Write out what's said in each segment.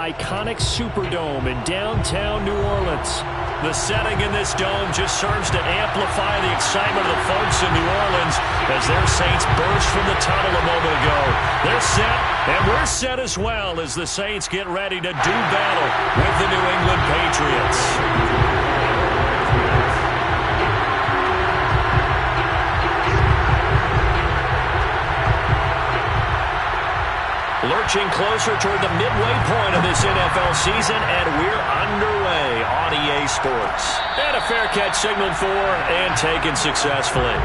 Iconic Superdome in downtown New Orleans. The setting in this dome just serves to amplify the excitement of the folks in New Orleans as their Saints burst from the tunnel a moment ago. They're set, and we're set as well as the Saints get ready to do battle with the New England Patriots. Lurching closer toward the midway point of this NFL season, and we're underway on EA Sports. And a fair catch signaled for and taken successfully.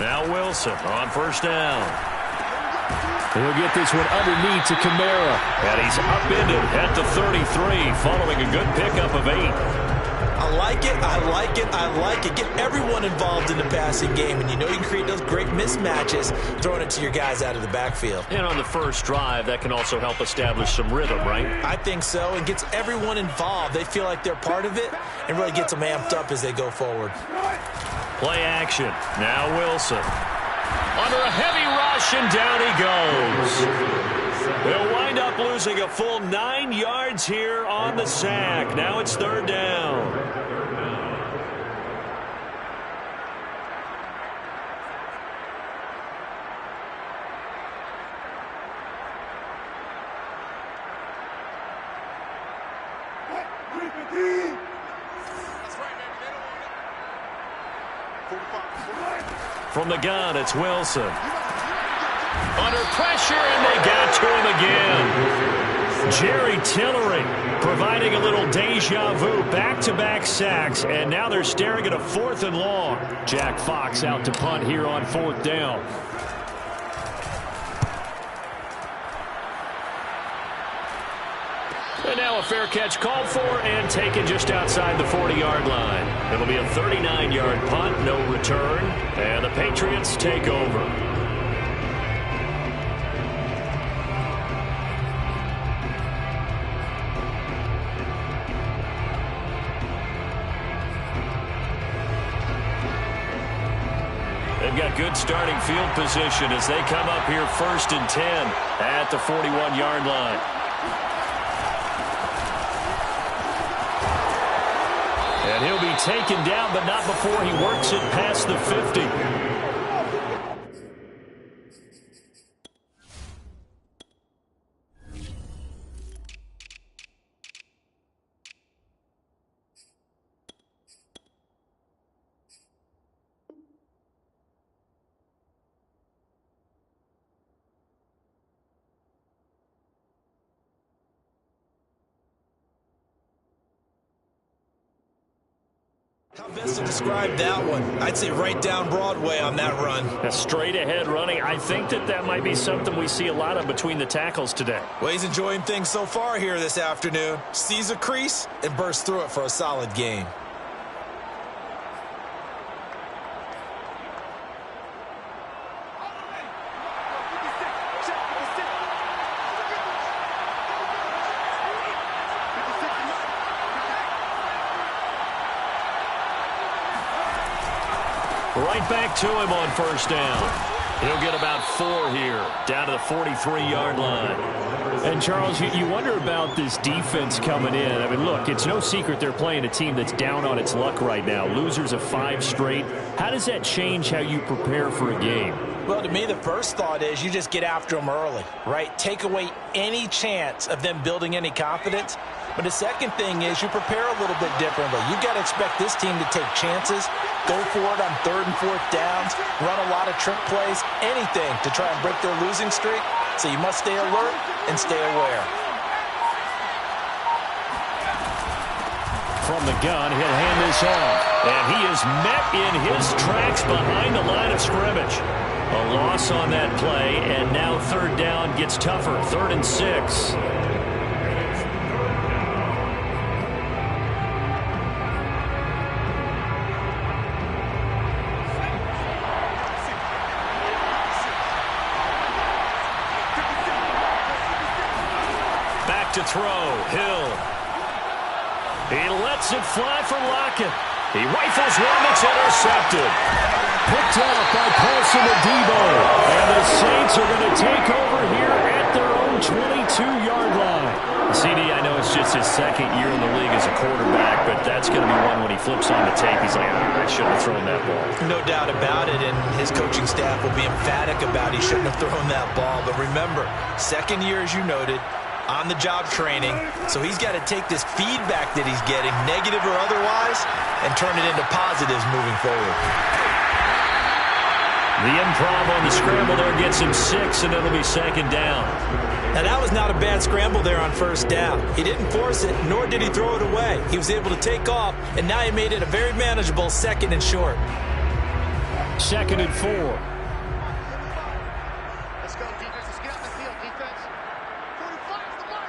Now Wilson on first down. We'll get this one underneath to Kamara. And he's upended at the 33 following a good pickup of 8. I like it, I like it, I like it. Get everyone involved in the passing game, and you know you can create those great mismatches throwing it to your guys out of the backfield. And on the first drive, that can also help establish some rhythm, right? I think so. It gets everyone involved. They feel like they're part of it and really gets them amped up as they go forward. Play action. Now Wilson. Under a heavy rush, and down he goes. They'll wind up losing a full 9 yards here on the sack. Now it's third down. From the gun, it's Wilson. Under pressure, and they got to him again. Jerry Tillery providing a little deja vu. Back-to-back sacks, and now they're staring at a 4th and long. Jack Fox out to punt here on 4th down. And now a fair catch called for and taken just outside the 40-yard line. It'll be a 39-yard punt, no return, and the Patriots take over. They've got good starting field position as they come up here 1st and 10 at the 41-yard line. And he'll be taken down, but not before he works it past the 50. How best to describe that one? I'd say right down Broadway on that run. A straight ahead running. I think that might be something we see a lot of between the tackles today. Well, he's enjoying things so far here this afternoon. Sees a crease and bursts through it for a solid gain. Right back to him on first down. He'll get about 4 here, down to the 43-yard line. And, Charles, you wonder about this defense coming in. I mean, look, it's no secret they're playing a team that's down on its luck right now. Losers of 5 straight. How does that change how you prepare for a game? Well, to me, the first thought is you just get after them early, right? Take away any chance of them building any confidence. But the second thing is you prepare a little bit differently. You've got to expect this team to take chances, go for it on 3rd and 4th downs, run a lot of trick plays, anything to try and break their losing streak. So you must stay alert and stay aware. From the gun, he'll hand this off. And he is met in his tracks behind the line of scrimmage. A loss on that play, and now third down gets tougher. 3rd and 6. Back to throw. Hill. He lets it fly for Lockett. He rifles one that's intercepted. Picked off by Paulson Adebo. And the Saints are going to take over here at their own 22-yard line. CD, I know it's just his 2nd year in the league as a quarterback, but that's going to be one when he flips on the tape. He's like, I shouldn't have thrown that ball. No doubt about it, and his coaching staff will be emphatic about he shouldn't have thrown that ball. But remember, 2nd year, as you noted, on-the-job training, so he's got to take this feedback that he's getting, negative or otherwise, and turn it into positives moving forward. The improv on the scramble there gets him 6, and it'll be 2nd down. Now, that was not a bad scramble there on 1st down. He didn't force it, nor did he throw it away. He was able to take off, and now he made it a very manageable 2nd and short. 2nd and 4. Let's go, defense. Let's get out the field, defense. 45 is the mark.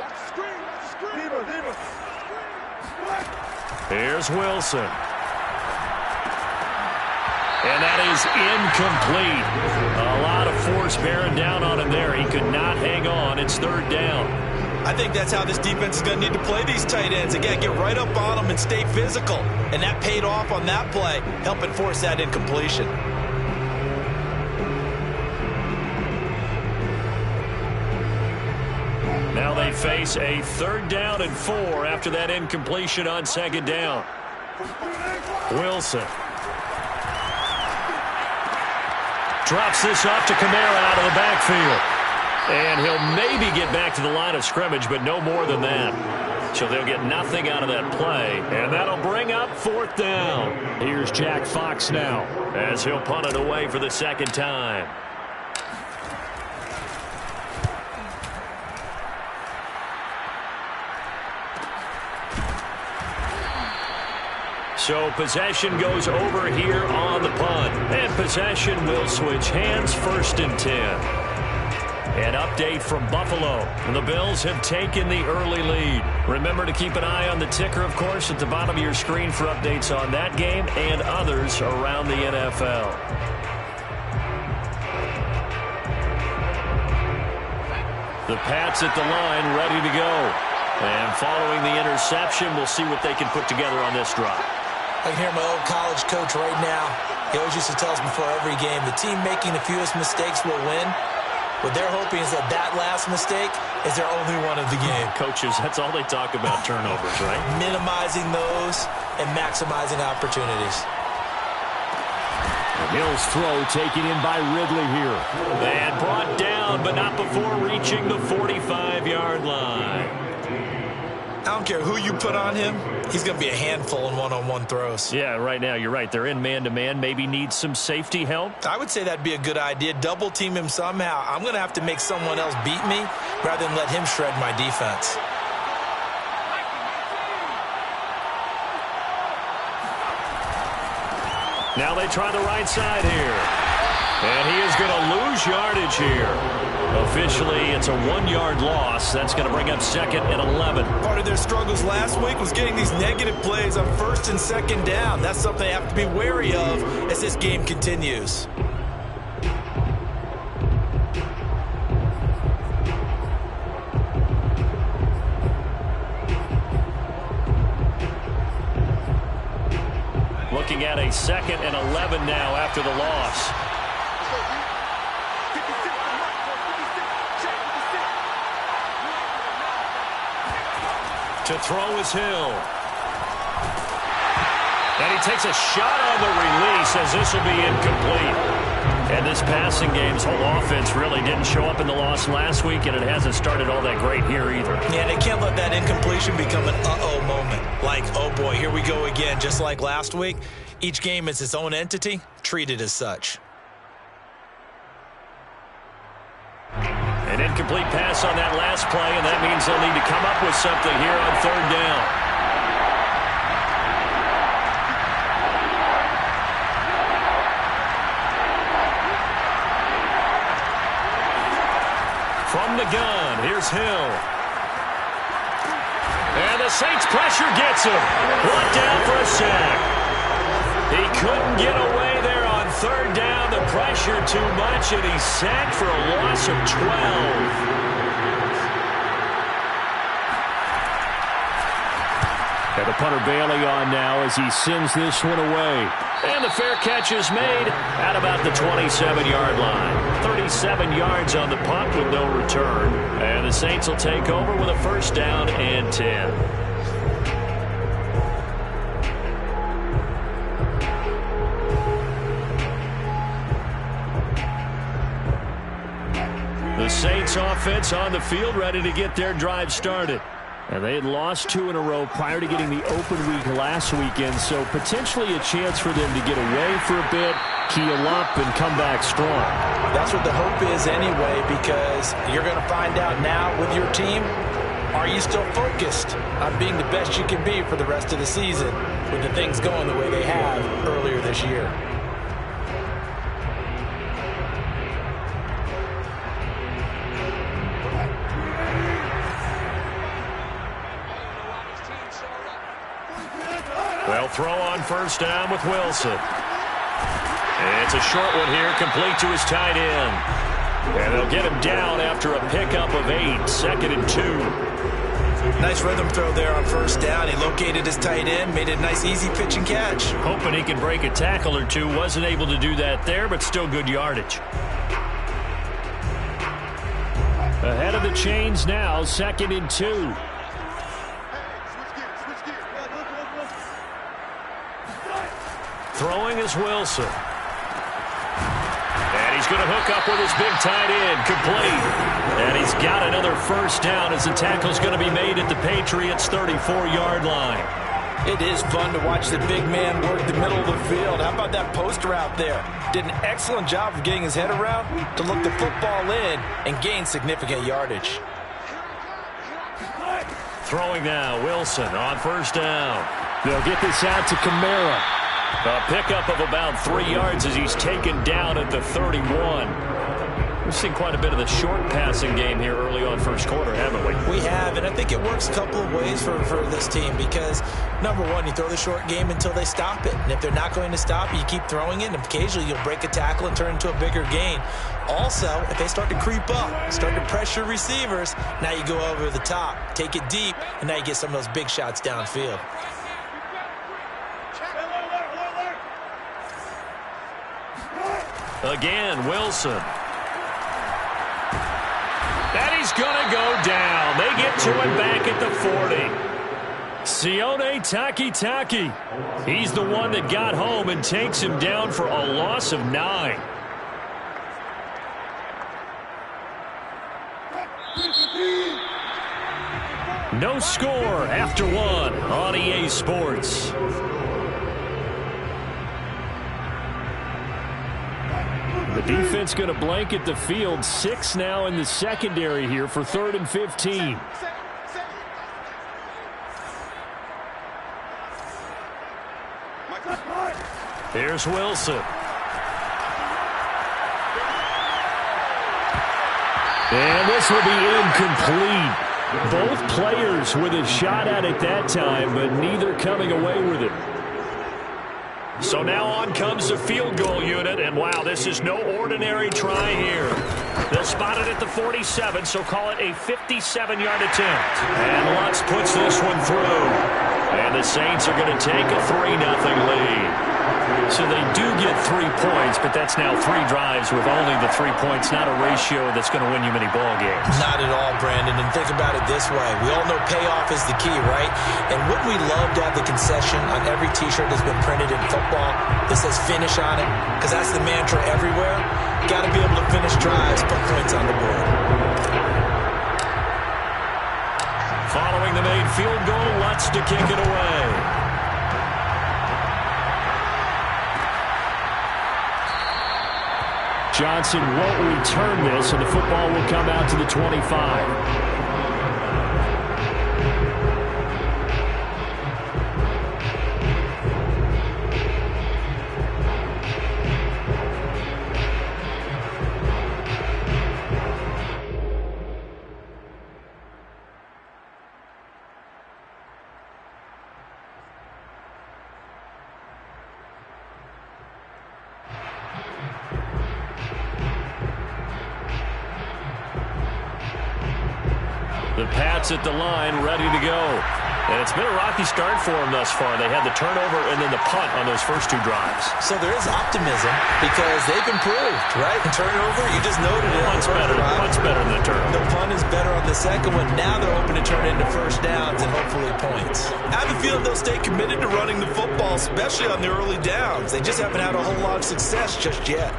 Watch the screen. Watch the screen. Here's Wilson. And that is incomplete. A lot of force bearing down on him there. He could not hang on. It's 3rd down. I think that's how this defense is going to need to play these tight ends. Again, get right up on them and stay physical. And that paid off on that play, helping force that incompletion. Now they face a 3rd down and 4 after that incompletion on 2nd down. Wilson. Drops this off to Kamara out of the backfield. And he'll maybe get back to the line of scrimmage, but no more than that. So they'll get nothing out of that play. And that'll bring up 4th down. Here's Jack Fox now, as he'll punt it away for the 2nd time. So possession goes over here on the punt. And possession will switch hands, 1st and 10. An update from Buffalo. The Bills have taken the early lead. Remember to keep an eye on the ticker, of course, at the bottom of your screen for updates on that game and others around the NFL. The Pats at the line, ready to go. And following the interception, we'll see what they can put together on this drive. I can hear my old college coach right now. He always used to tell us before every game, the team making the fewest mistakes will win. What they're hoping is that that last mistake is their only one of the game. Coaches, that's all they talk about, turnovers, right? Minimizing those and maximizing opportunities. Hill's throw taken in by Ridley here. And brought down, but not before reaching the 45-yard line. I don't care who you put on him, he's going to be a handful in one-on-one throws. Yeah, right now, you're right. They're in man-to-man. Maybe need some safety help. I would say that'd be a good idea. Double team him somehow. I'm going to have to make someone else beat me rather than let him shred my defense. Now they try the right side here. And he is going to lose yardage here. Officially, it's a 1-yard loss. That's going to bring up 2nd and 11. Part of their struggles last week was getting these negative plays on 1st and 2nd down. That's something they have to be wary of as this game continues. Looking at a 2nd and 11 now after the loss. To throw is Hill. And he takes a shot on the release as this will be incomplete. And this passing game's whole offense really didn't show up in the loss last week, and it hasn't started all that great here either. Yeah, they can't let that incompletion become an uh-oh moment. Like, oh boy, here we go again. Just like last week, each game is its own entity, treated as such. An incomplete pass on that last play, and that means they'll need to come up with something here on 3rd down. From the gun, here's Hill. And the Saints pressure gets him. Brought down for a sack. He couldn't get away there on third down. The pressure too much, and he's sacked for a loss of 12. And the punter Bailey on now as he sends this one away. And the fair catch is made at about the 27-yard line. 37 yards on the punt with no return. And the Saints will take over with a first down and 10. The Saints offense on the field ready to get their drive started. And they had lost 2 in a row prior to getting the open week last weekend, so potentially a chance for them to get away for a bit, keel up, and come back strong. That's what the hope is anyway, because you're going to find out now with your team, are you still focused on being the best you can be for the rest of the season with the things going the way they have earlier this year? They'll throw on first down with Wilson. It's a short one here, complete to his tight end. And they'll get him down after a pickup of 8, 2nd and 2. Nice rhythm throw there on first down. He located his tight end, made it a nice easy pitch and catch. Hoping he could break a tackle or two. Wasn't able to do that there, but still good yardage. Ahead of the chains now, 2nd and 2. Throwing is Wilson. And he's going to hook up with his big tight end, complete. And he's got another first down as the tackle's going to be made at the Patriots' 34-yard line. It is fun to watch the big man work the middle of the field. How about that post route there? Did an excellent job of getting his head around to look the football in and gain significant yardage. Throwing now, Wilson on first down. They'll get this out to Kamara. A pickup of about 3 yards as he's taken down at the 31. We've seen quite a bit of the short passing game here early on first quarter, haven't we? We have, and I think it works a couple of ways for this team because, number one, you throw the short game until they stop it. And if they're not going to stop it, you keep throwing it, and occasionally you'll break a tackle and turn into a bigger gain. Also, if they start to creep up, start to pressure receivers, now you go over the top, take it deep, and now you get some of those big shots downfield. Again, Wilson. And he's going to go down. They get to him back at the 40. Sione Takitaki. He's the one that got home and takes him down for a loss of 9. No score after 1 on EA Sports. The defense going to blanket the field. 6 now in the secondary here for 3rd and 15. Here's Wilson. And this will be incomplete. Both players with a shot at it that time, but neither coming away with it. So now on comes the field goal unit, and wow, this is no ordinary try here. They'll spot it at the 47, so call it a 57-yard attempt. And Lutz puts this one through. And the Saints are going to take a 3-0 lead. So they do get 3 points, but that's now 3 drives with only the 3 points, not a ratio that's going to win you many ball games. Not at all, Brandon, and think about it this way. We all know payoff is the key, right? And wouldn't we love to have the concession on every T-shirt that's been printed in football that says finish on it? Because that's the mantra everywhere. Got to be able to finish drives, put points on the board. Following the made field goal, Lutz to kick it away. Johnson won't return this, and the football will come out to the 25. The Pats at the line, ready to go. And it's been a rocky start for them thus far. They had the turnover and then the punt on those first two drives. So there is optimism because they've improved, right? Turnover, you just noted it. Punt's better than the turnover. The punt is better on the second one. Now they're hoping to turn into first downs and hopefully points. I have a feeling they'll stay committed to running the football, especially on the early downs. They just haven't had a whole lot of success just yet.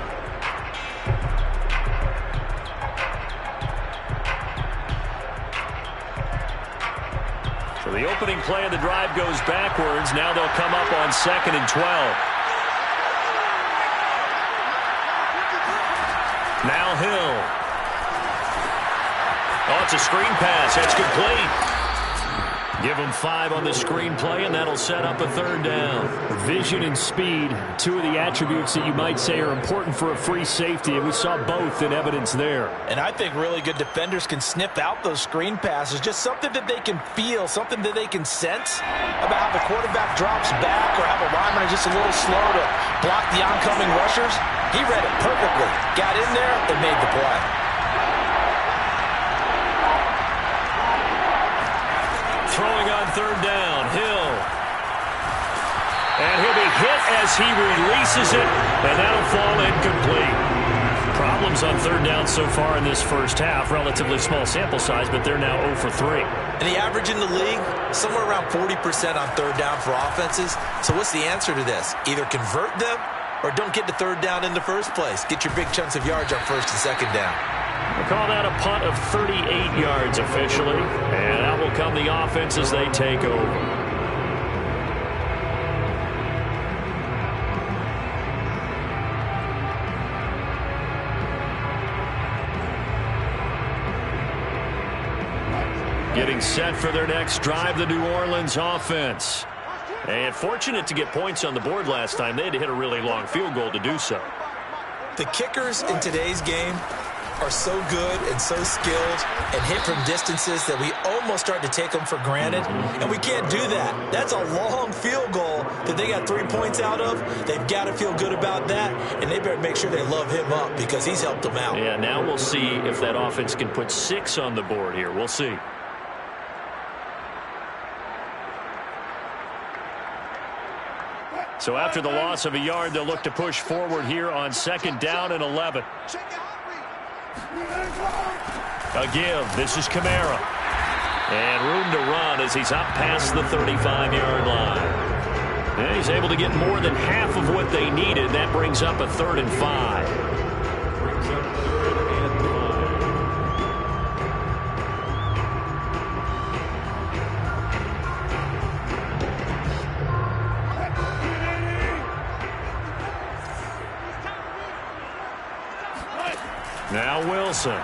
The opening play of the drive goes backwards. Now they'll come up on 2nd and 12. Now Hill. Oh, it's a screen pass. That's complete. Give them 5 on the screen play, and that'll set up a 3rd down. Vision and speed, two of the attributes that you might say are important for a free safety, and we saw both in evidence there. And I think really good defenders can snip out those screen passes, just something that they can feel, something that they can sense about how the quarterback drops back or how the lineman is just a little slow to block the oncoming rushers. He read it perfectly, got in there, and made the play. Throwing on 3rd down, Hill. And he'll be hit as he releases it, and that'll fall incomplete. Problems on 3rd down so far in this first half. Relatively small sample size, but they're now 0 for 3. And the average in the league, somewhere around 40% on 3rd down for offenses. So what's the answer to this? Either convert them or don't get to 3rd down in the first place. Get your big chunks of yards on 1st and 2nd down. We'll call that a punt of 38 yards officially. And out will come the offense as they take over. Getting set for their next drive, the New Orleans offense. And fortunate to get points on the board last time. They had to hit a really long field goal to do so. The kickers in today's game are so good and so skilled and hit from distances that we almost start to take them for granted. And we can't do that. That's a long field goal that they got 3 points out of. They've got to feel good about that, and they better make sure they love him up because he's helped them out. Yeah, now we'll see if that offense can put 6 on the board here. We'll see. So after the loss of a yard, they'll look to push forward here on 2nd down and 11. A give. This is Kamara. And room to run as he's up past the 35-yard line. And he's able to get more than half of what they needed. That brings up a 3rd and 5. Now Wilson.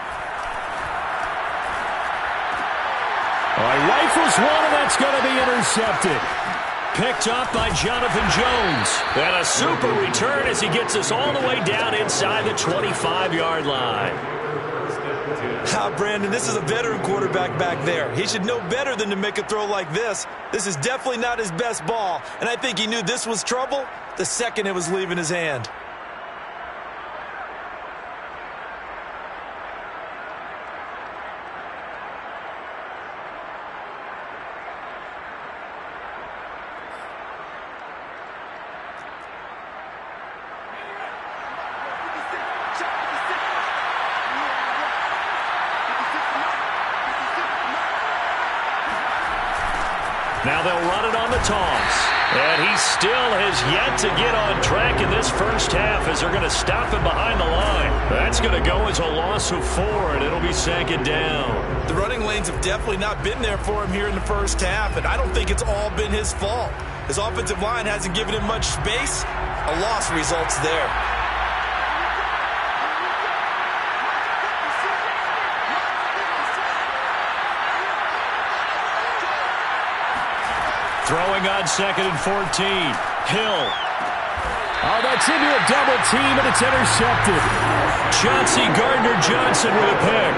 Rifles one, and that's going to be intercepted. Picked up by Jonathan Jones. And a super return as he gets us all the way down inside the 25-yard line. Brandon, this is a veteran quarterback back there. He should know better than to make a throw like this. This is definitely not his best ball, and I think he knew this was trouble the second it was leaving his hand. Now they'll run it on the toss. And he still has yet to get on track in this first half as they're going to stop him behind the line. That's going to go as a loss of 4, and it'll be 2nd down. The running lanes have definitely not been there for him here in the first half, and I don't think it's all been his fault. His offensive line hasn't given him much space. A loss results there. Throwing on 2nd and 14. Hill. Oh, that's into a double team, and it's intercepted. Chauncey Gardner-Johnson with a pick.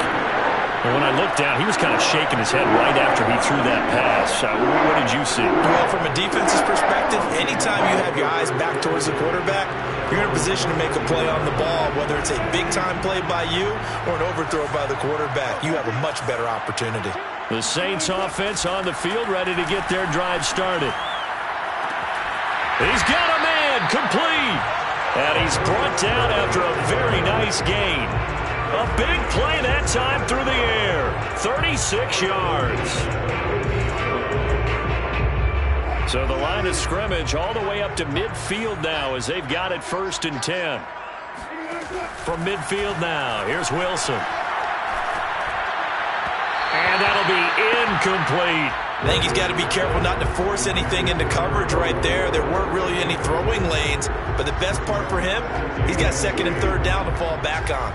And when I looked down, he was kind of shaking his head right after he threw that pass. What did you see? Well, from a defense's perspective, anytime you have your eyes back towards the quarterback, you're in a position to make a play on the ball, whether it's a big-time play by you or an overthrow by the quarterback. You have a much better opportunity. The Saints offense on the field, ready to get their drive started. He's got a man, complete. And he's brought down after a very nice gain. A big play that time through the air. 36 yards. So the line of scrimmage all the way up to midfield now as they've got it 1st and 10. From midfield now, here's Wilson. And that'll be incomplete. I think he's got to be careful not to force anything into coverage right there. There weren't really any throwing lanes, but the best part for him, he's got 2nd and 3rd down to fall back on.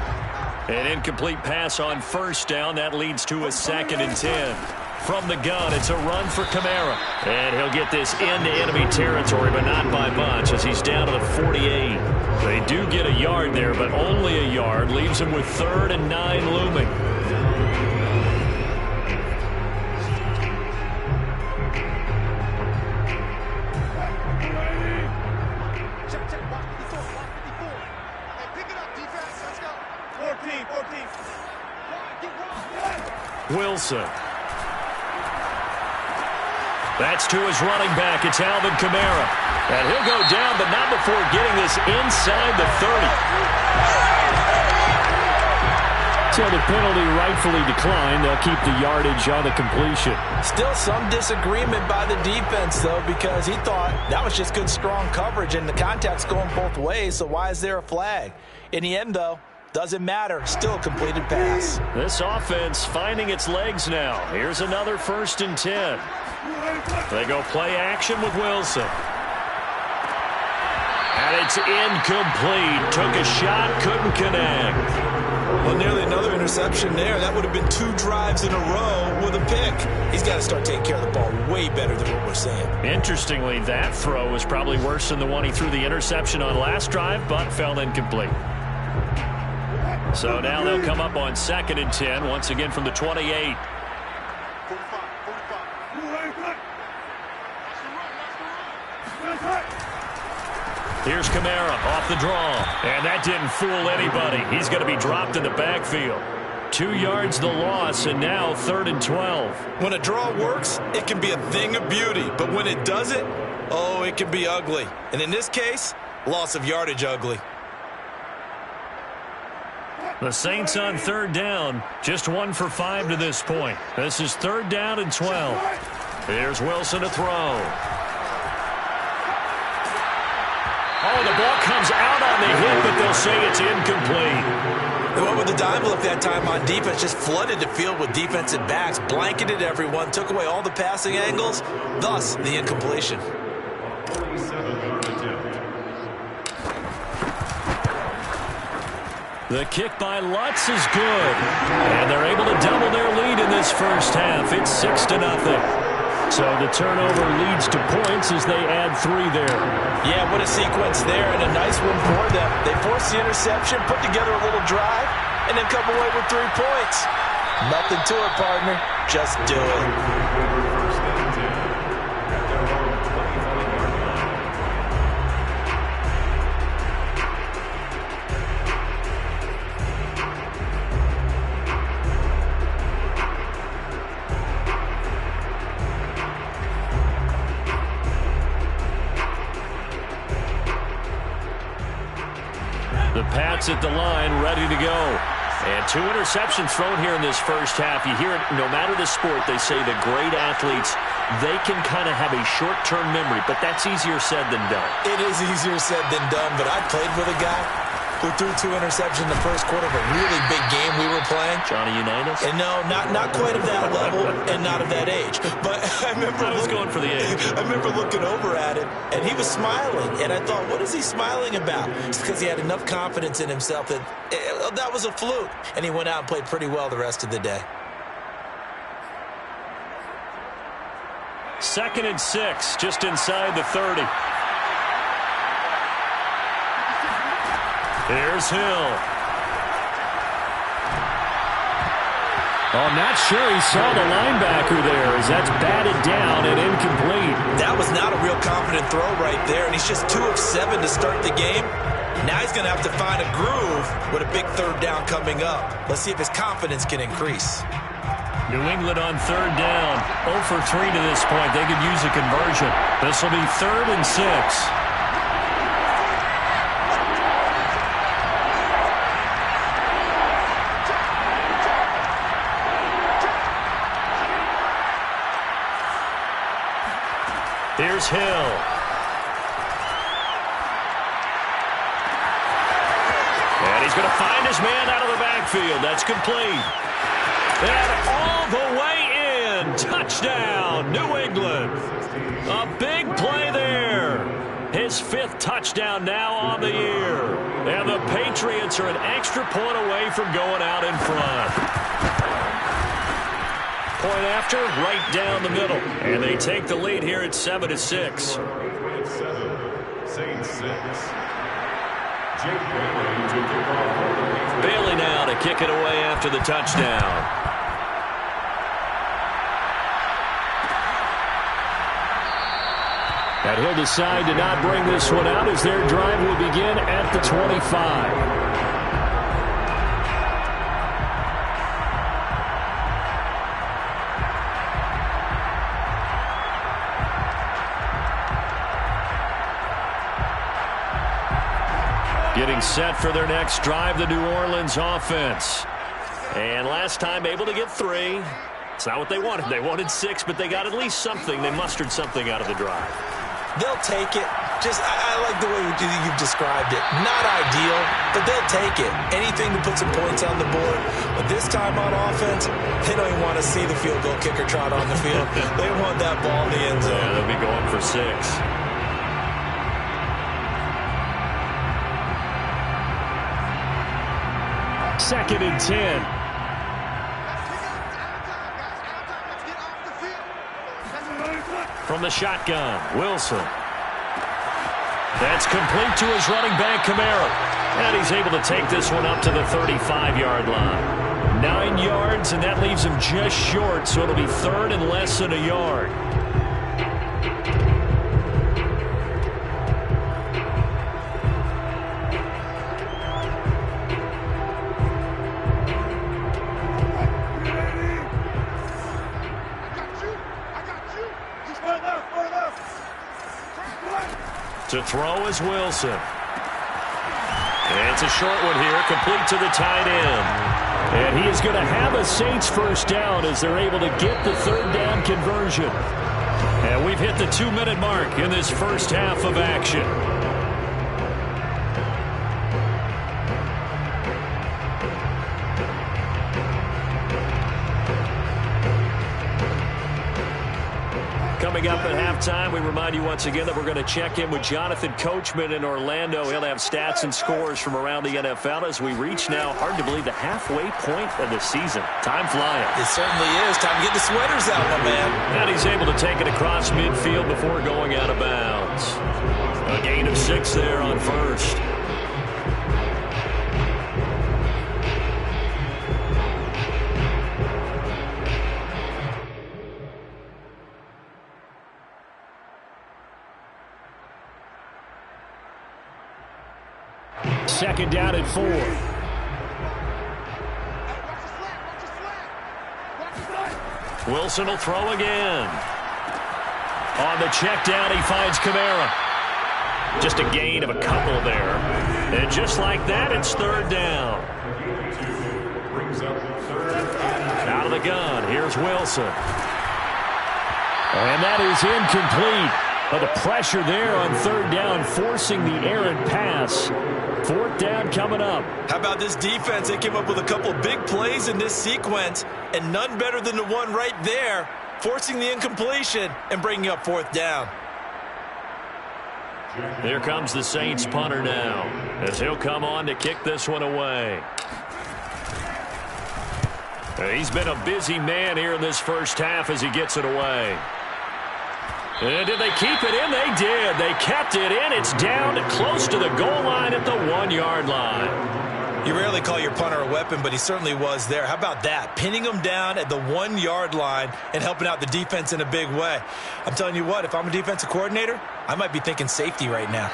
An incomplete pass on 1st down. That leads to a 2nd and 10. From the gun, it's a run for Kamara. And he'll get this into enemy territory, but not by much as he's down to the 48. They do get a yard there, but only a yard. Leaves him with 3rd and 9 looming. Wilson. That's to his running back. It's Alvin Kamara. And he'll go down, but not before getting this inside the 30. So the penalty rightfully declined. They'll keep the yardage on the completion. Still some disagreement by the defense, though, because he thought that was just good, strong coverage, and the contact's going both ways, so why is there a flag? In the end, though, doesn't matter. Still a completed pass. This offense finding its legs now. Here's another 1st and 10. They go play action with Wilson. And it's incomplete. Took a shot, couldn't connect. Well, nearly another interception there. That would have been 2 drives in a row with a pick. He's got to start taking care of the ball way better than what we're saying. Interestingly, that throw was probably worse than the one he threw the interception on last drive, but fell incomplete. So now they'll come up on 2nd and 10, once again from the 28. Here's Kamara off the draw. And that didn't fool anybody. He's going to be dropped in the backfield. 2 yards the loss, and now 3rd and 12. When a draw works, it can be a thing of beauty. But when it doesn't, oh, it can be ugly. And in this case, loss of yardage ugly. The Saints on 3rd down, just 1 for 5 to this point. This is 3rd down and 12. Here's Wilson to throw. Oh, the ball comes out on the hit, but they'll say it's incomplete. They went with the dime look that time on defense, just flooded the field with defensive backs, blanketed everyone, took away all the passing angles, thus the incompletion. The kick by Lutz is good. And they're able to double their lead in this first half. It's 6-0. So the turnover leads to points as they add 3 there. Yeah, what a sequence there, and a nice one for them. They force the interception, put together a little drive, and then come away with 3 points. Nothing to it, partner. Just do it. The Pats at the line, ready to go. And 2 interceptions thrown here in this first half. You hear it, no matter the sport, they say the great athletes, they can kind of have a short-term memory, but that's easier said than done. It is easier said than done, but I played with a guy who threw 2 interceptions in the first quarter of a really big game we were playing. Johnny Unitas? And no, not quite of that level and not of that age. But I remember going for the age. I remember looking over at him, and he was smiling. And I thought, what is he smiling about? It's because he had enough confidence in himself that that was a fluke. And he went out and played pretty well the rest of the day. 2nd and 6, just inside the 30. Here's Hill. I'm not sure he saw the linebacker there as that's batted down and incomplete. That was not a real confident throw right there, and he's just 2 of 7 to start the game. Now he's going to have to find a groove with a big 3rd down coming up. Let's see if his confidence can increase. New England on third down. 0 for 3 to this point. They could use a conversion. This will be 3rd and 6. Here's Hill. And he's going to find his man out of the backfield. That's complete. And all the way in. Touchdown, New England. A big play there. His 5th touchdown now on the year. And the Patriots are an extra point away from going out in front. Point after, right down the middle. And they take the lead here at 7-6. Saints 6. Bailey now to kick it away after the touchdown. And he'll decide to not bring this one out as their drive will begin at the 25. Getting set for their next drive, the New Orleans offense. And last time able to get 3. It's not what they wanted. They wanted 6, but they got at least something. They mustered something out of the drive. They'll take it. I like the way you've described it. Not ideal, but they'll take it. Anything to put some points on the board. But this time on offense, they don't even want to see the field goal kicker trot on the field. They want that ball in the end zone. Yeah, they'll be going for 6. 2nd and 10. From the shotgun, Wilson. That's complete to his running back, Kamara. And he's able to take this one up to the 35-yard line. 9 yards, and that leaves him just short, so it'll be 3rd and less than a yard. To throw is Wilson. And it's a short one here, complete to the tight end. And he is going to have a Saints first down as they're able to get the 3rd down conversion. And we've hit the 2-minute mark in this first half of action. Coming up at halftime, we remind you once again that we're going to check in with Jonathan Coachman in Orlando. He'll have stats and scores from around the NFL as we reach now, hard to believe, the halfway point of the season. Time flying. It certainly is. Time to get the sweaters out, my man. And he's able to take it across midfield before going out of bounds. A gain of 6 there on first. Second down and 4. Wilson will throw again. On the check down, he finds Kamara. Just a gain of a couple there. And just like that, it's 3rd down. Out of the gun, here's Wilson. And that is incomplete. But the pressure there on 3rd down, forcing the errant pass. 4th down coming up. How about this defense? They came up with a couple big plays in this sequence, and none better than the one right there, forcing the incompletion and bringing up 4th down. Here comes the Saints punter now, as he'll come on to kick this one away. He's been a busy man here in this first half as he gets it away. And did they keep it in? They did. They kept it in. It's down close to the goal line at the 1-yard line. You rarely call your punter a weapon, but he certainly was there. How about that? Pinning him down at the 1-yard line and helping out the defense in a big way. I'm telling you what, if I'm a defensive coordinator, I might be thinking safety right now.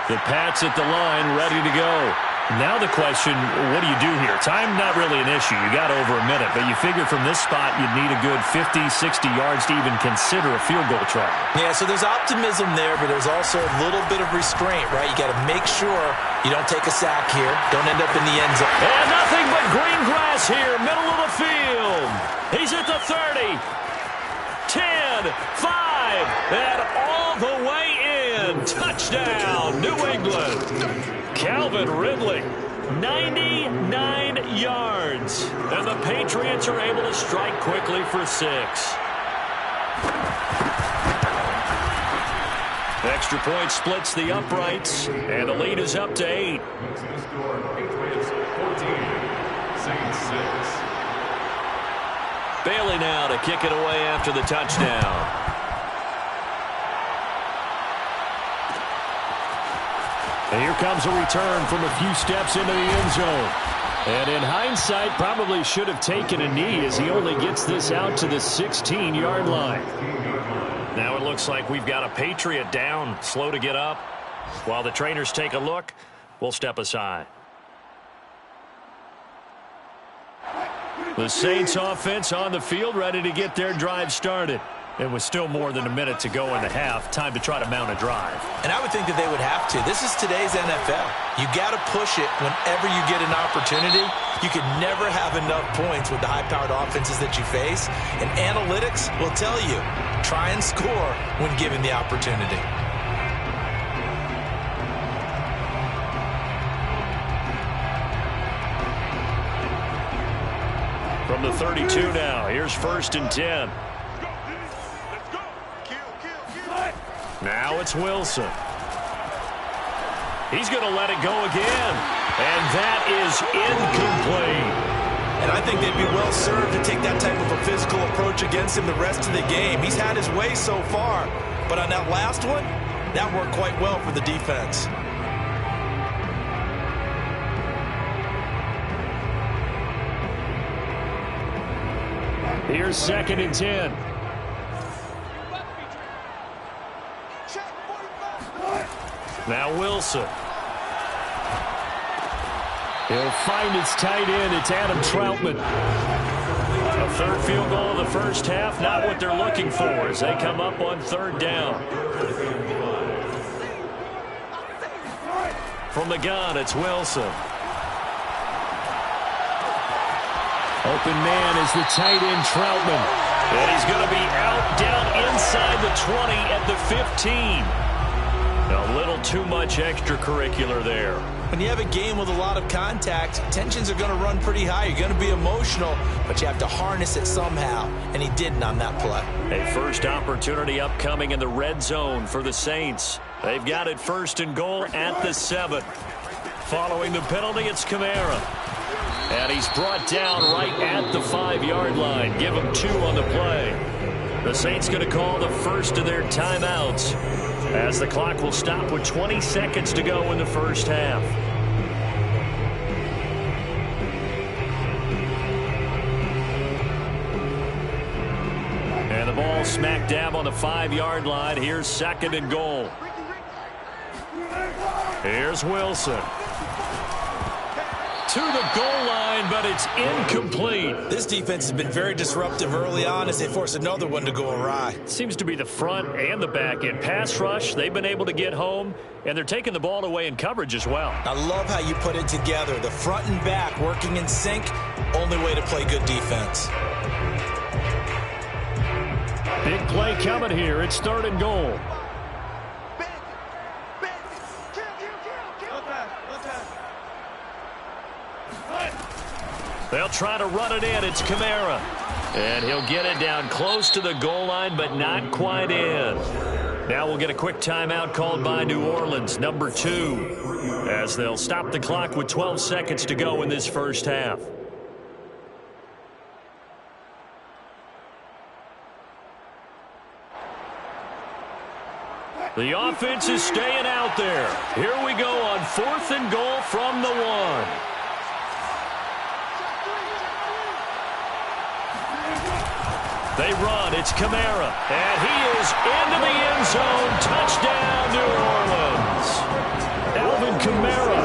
The Pats at the line, ready to go. Now the question, what do you do here? Time not really an issue. You got over a minute, but you figure from this spot you'd need a good 50, 60 yards to even consider a field goal try. Yeah, so there's optimism there, but there's also a little bit of restraint, right? You got to make sure you don't take a sack here. Don't end up in the end zone. And nothing but green grass here, middle of the field. He's at the 30, 10, 5, and all the way in. Touchdown, New England. Calvin Ridley, 99 yards. And the Patriots are able to strike quickly for 6. Extra point splits the uprights, and the lead is up to 8. Patriots 14, Saints 6. Bailey now to kick it away after the touchdown. And here comes a return from a few steps into the end zone. And in hindsight, probably should have taken a knee as he only gets this out to the 16-yard line. Now it looks like we've got a Patriot down, slow to get up. While the trainers take a look, we'll step aside. The Saints offense on the field, ready to get their drive started. And with still more than a minute to go in the half, time to try to mount a drive. And I would think that they would have to. This is today's NFL. You got to push it whenever you get an opportunity. You can never have enough points with the high-powered offenses that you face. And analytics will tell you, try and score when given the opportunity. From the 32 now, here's 1st and 10. Now it's Wilson. He's going to let it go again. And that is incomplete. And I think they'd be well served to take that type of a physical approach against him the rest of the game. He's had his way so far. But on that last one, that worked quite well for the defense. Here's 2nd and 10. Now Wilson. He'll find his tight end. It's Adam Troutman. A 3rd field goal of the first half. Not what they're looking for as they come up on 3rd down. From the gun, it's Wilson. Open man is the tight end Troutman. And he's going to be out down inside the 20 at the 15. A little too much extracurricular there. When you have a game with a lot of contact, tensions are going to run pretty high. You're going to be emotional, but you have to harness it somehow, and he didn't on that play. A first opportunity upcoming in the red zone for the Saints. They've got it 1st and goal at the 7. Following the penalty, it's Kamara. And he's brought down right at the 5-yard line. Give him 2 on the play. The Saints going to call the first of their timeouts, as the clock will stop with 20 seconds to go in the first half. And the ball smack dab on the 5-yard line. Here's 2nd and goal. Here's Wilson. To the goal line, but it's incomplete. This defense has been very disruptive early on as they force another one to go awry. Seems to be the front and the back end. Pass rush, they've been able to get home, and they're taking the ball away in coverage as well. I love how you put it together. The front and back working in sync, only way to play good defense. Big play coming here. It's 3rd and goal. They'll try to run it in. It's Kamara. And he'll get it down close to the goal line, but not quite in. Now we'll get a quick timeout called by New Orleans, number 2, as they'll stop the clock with 12 seconds to go in this first half. The offense is staying out there. Here we go on 4th and goal from the 1. They run. It's Kamara. And he is into the end zone. Touchdown, New Orleans. Alvin Kamara.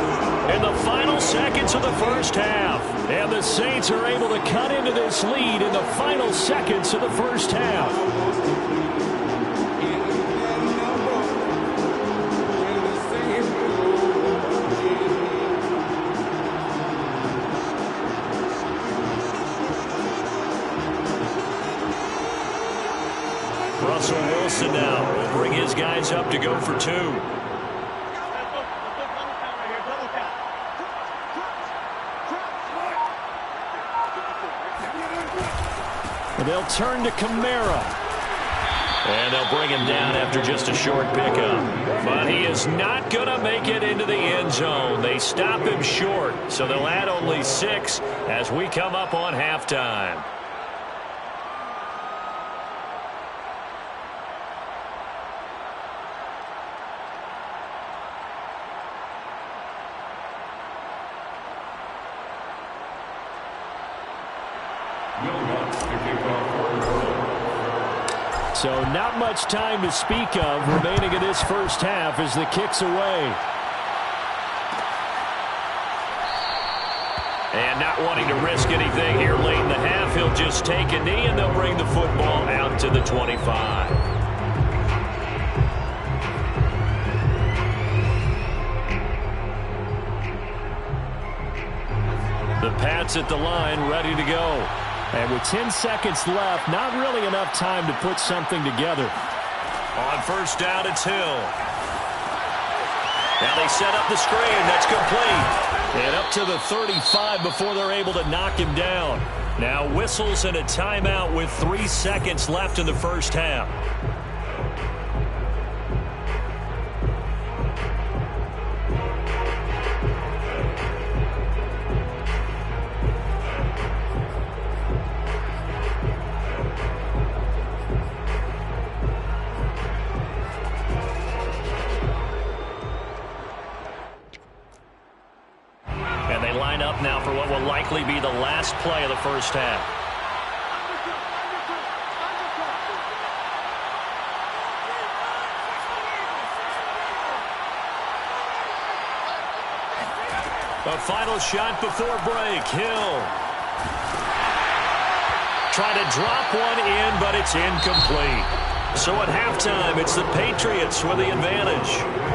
in the final seconds of the first half. And the Saints are able to cut into this lead in the final seconds of the first half. Russell Wilson now will bring his guys up to go for two. They'll turn to Kamara. And they'll bring him down after just a short pickup. But he is not going to make it into the end zone. They stop him short, so they'll add only 6 as we come up on halftime. So not much time to speak of remaining in this first half as the kick's away. And not wanting to risk anything here late in the half, he'll just take a knee and they'll bring the football out to the 25. The Pats at the line, ready to go. And with 10 seconds left, not really enough time to put something together. On first down, it's Hill. Now they set up the screen. That's complete. And up to the 35 before they're able to knock him down. Now whistles and a timeout with 3 seconds left in the first half. Now for what will likely be the last play of the first half. A final shot before break. Hill trying to drop one in, but it's incomplete. So at halftime, it's the Patriots with the advantage.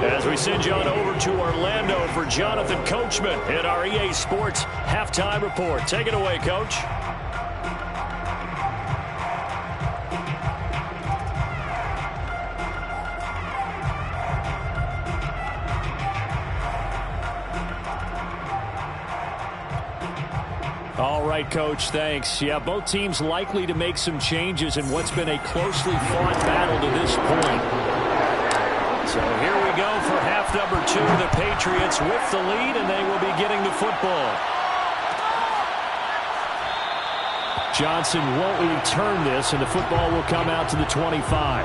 As we send you on over to Orlando for Jonathan Coachman in our EA Sports Halftime Report. Take it away, Coach. All right, Coach, thanks. Yeah, both teams likely to make some changes in what's been a closely fought battle to this point. So here we go for half number 2. The Patriots with the lead, and they will be getting the football. Johnson won't return this, and the football will come out to the 25.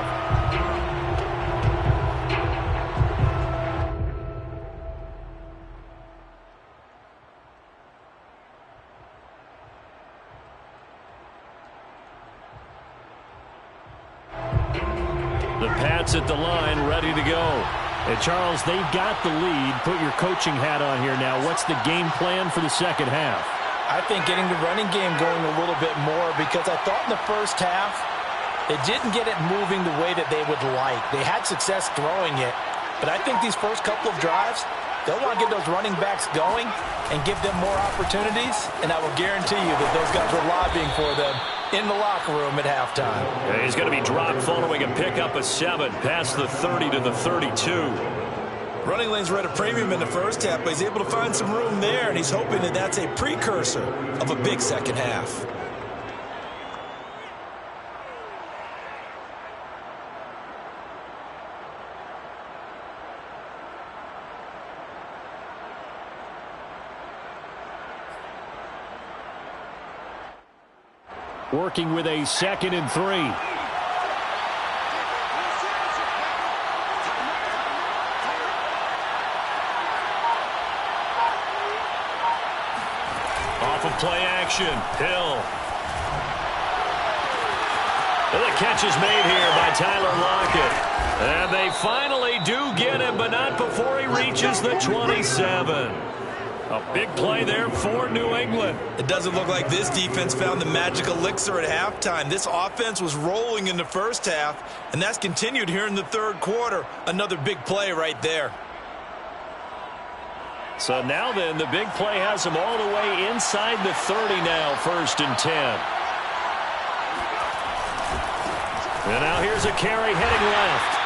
The Pats at the line, ready to go. And Charles, they've got the lead. Put your coaching hat on here now. What's the game plan for the second half? I think getting the running game going a little bit more, because I thought in the first half they didn't get it moving the way that they would like. They had success throwing it, but I think these first couple of drives, they'll want to get those running backs going and give them more opportunities, and I will guarantee you that those guys were lobbying for them in the locker room at halftime. And he's going to be dropped following a pickup of 7 past the 30 to the 32. Running lanes were at a premium in the first half, but he's able to find some room there, and he's hoping that that's a precursor of a big second half. Working with a 2nd and 3. Off of play action, Hill. And the catch is made here by Tyler Lockett. And they finally do get him, but not before he reaches the 27. A big play there for New England. It doesn't look like this defense found the magic elixir at halftime. This offense was rolling in the first half, and that's continued here in the third quarter. Another big play right there. So now then, the big play has them all the way inside the 30 now, 1st and 10. And now here's a carry heading left.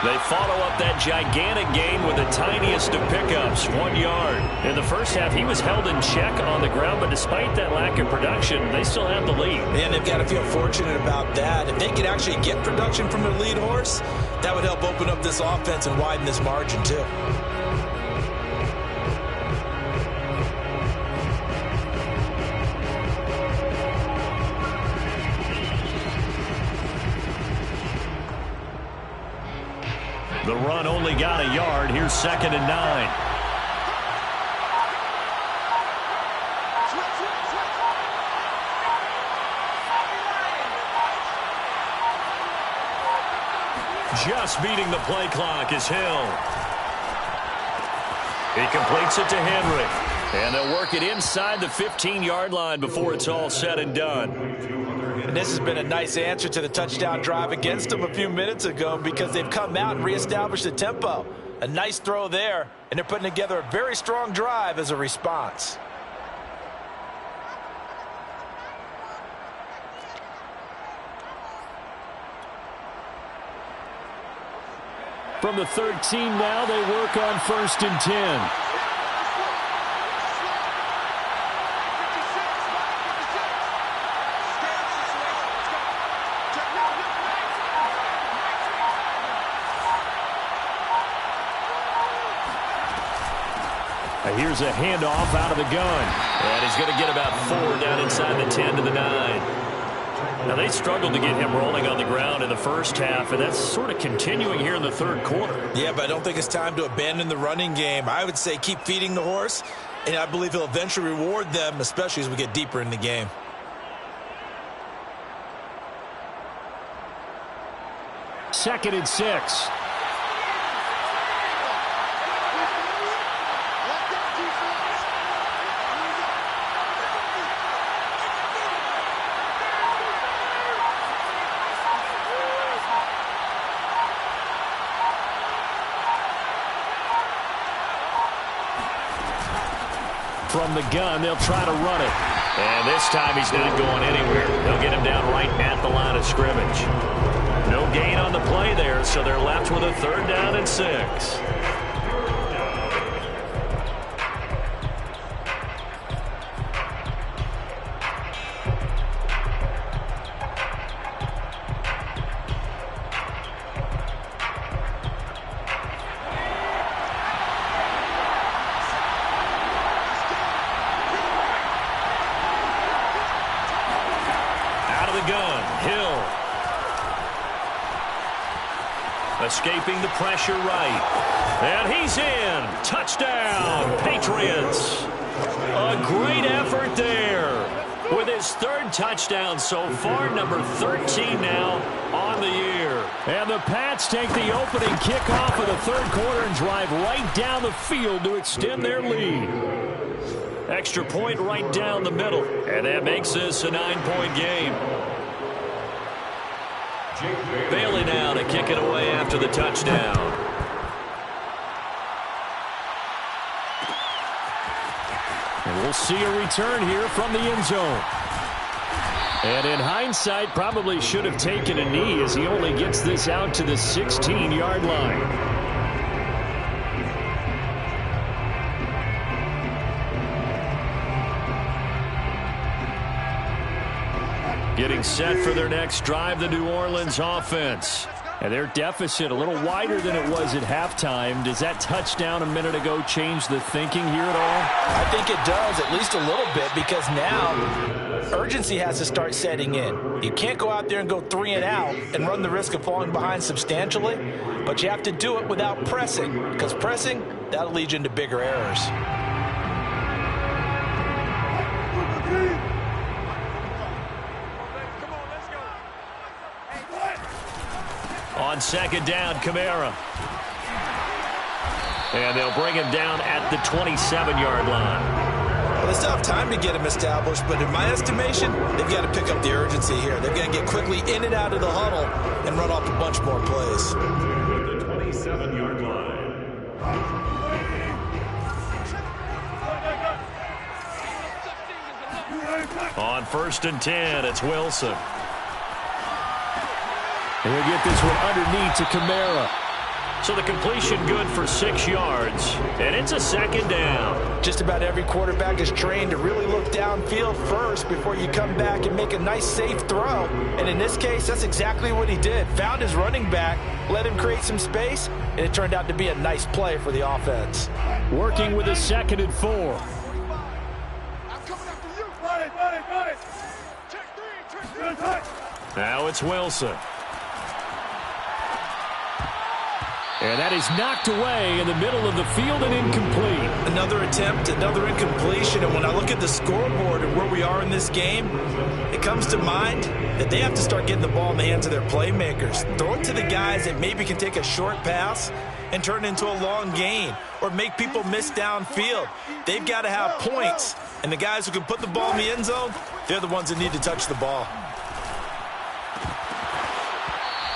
They follow up that gigantic gain with the tiniest of pickups, 1 yard. In the first half, he was held in check on the ground, but despite that lack of production, they still have the lead. And they've got to feel fortunate about that. If they could actually get production from their lead horse, that would help open up this offense and widen this margin too. The run only got a yard. Here's 2nd and 9. Just beating the play clock is Hill. He completes it to Henry. And they'll work it inside the 15-yard line before it's all said and done. And this has been a nice answer to the touchdown drive against them a few minutes ago because they've come out and reestablished the tempo. A nice throw there, and they're putting together a very strong drive as a response. From the 13 now, they work on 1st and 10. Here's a handoff out of the gun. And he's going to get about 4 down inside the 10 to the 9. Now, they struggled to get him rolling on the ground in the first half, and that's sort of continuing here in the third quarter. Yeah, but I don't think it's time to abandon the running game. I would say keep feeding the horse, and I believe he'll eventually reward them, especially as we get deeper in the game. Second and 6. From the gun, they'll try to run it. And this time he's not going anywhere. They'll get him down right at the line of scrimmage. No gain on the play there, so they're left with a 3rd down and 6. Escaping the pressure right. And he's in. Touchdown, Patriots. A great effort there. With his 3rd touchdown so far, number 13 now on the year. And the Pats take the opening kickoff of the 3rd quarter and drive right down the field to extend their lead. Extra point right down the middle. And that makes this a 9-point game. Bailey now to kick it away after the touchdown. And we'll see a return here from the end zone. And in hindsight, probably should have taken a knee as he only gets this out to the 16-yard line. Getting set for their next drive, the New Orleans offense. And their deficit a little wider than it was at halftime. Does that touchdown a minute ago change the thinking here at all? I think it does, at least a little bit, because now urgency has to start setting in. You can't go out there and go 3 and out and run the risk of falling behind substantially, but you have to do it without pressing, because pressing, that'll lead you into bigger errors. On 2nd down, Kamara. And they'll bring him down at the 27-yard line. Well, they still have time to get him established, but in my estimation, they've got to pick up the urgency here. They've got to get quickly in and out of the huddle and run off a bunch more plays. At the 27-yard line. On 1st and 10, it's Wilson. And he'll get this one underneath to Kamara. So the completion good for 6 yards, and it's a 2nd down. Just about every quarterback is trained to really look downfield first before you come back and make a nice, safe throw. And in this case, that's exactly what he did. Found his running back, let him create some space, and it turned out to be a nice play for the offense. Working with a 2nd and 4. I'm coming after you. Run it. Check three. Now it's Wilson. And that is knocked away in the middle of the field and incomplete. Another attempt, another incompletion, and when I look at the scoreboard and where we are in this game, it comes to mind that they have to start getting the ball in the hands of their playmakers. Throw it to the guys that maybe can take a short pass and turn it into a long gain or make people miss downfield. They've got to have points, and the guys who can put the ball in the end zone, they're the ones that need to touch the ball.